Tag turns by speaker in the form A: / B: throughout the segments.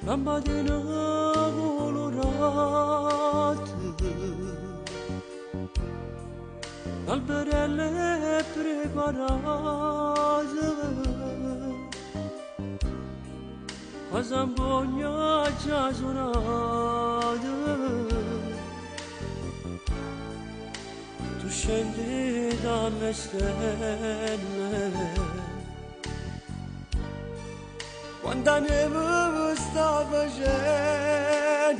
A: lampadina colorate, alberelle preparate, a Zambogna già suonate, tu scendi dalle stelle. Quanta neve sta facendo,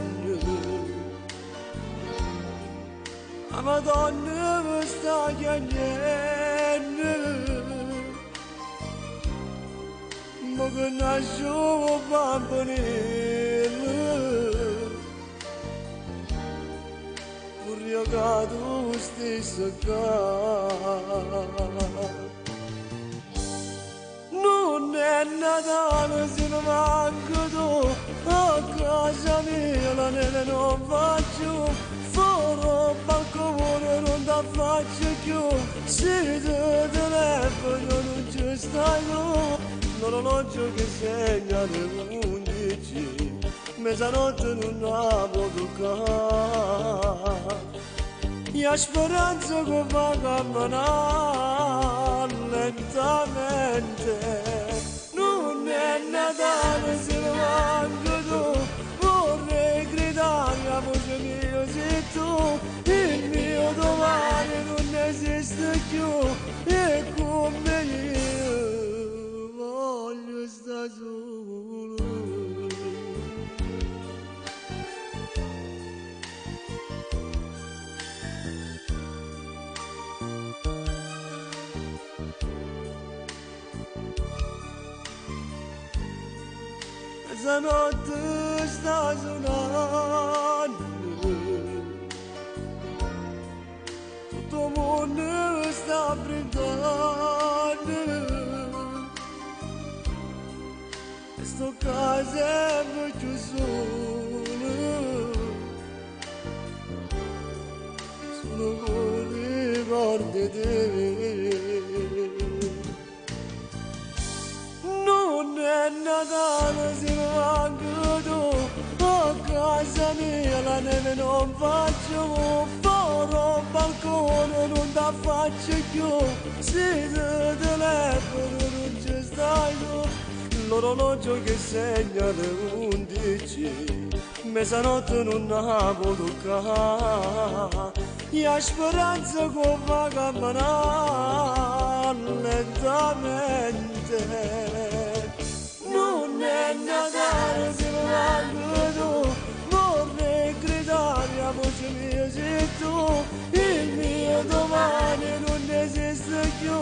A: la Madonna mi sta chiamando, ma che nasce bambinello, pure che tu stesso qua. Non è Natale se non manco tu, a casa mia la neve non faccio, fuori balcone non ti faccio più, se ti telefono non ci stai tu, l'orologio che segna le 11, mezzanotte non la può toccare. E a speranza che va camminare lentamente, non è Natale se lo manco tu, vorrei gridare a voce mia se tu, il mio domani non esiste più, e come io voglio stare solo. Mezzanotte sta suonando, tutto il mondo sta brindando, e sto casa è più solo, sono con ricordi di te. Non è Natale se non manco tu, a casa mia la neve non faccio, fuori balcone non ti faccio più, se ti telefono non ci stai tu, l'orologio che segna le 11, mezzanotte non la può toccare, e a speranza che va camminare lentamente. Non è Natale se non manco tu, vorrei gridare a voce mia se tu, il mio domani non esiste più,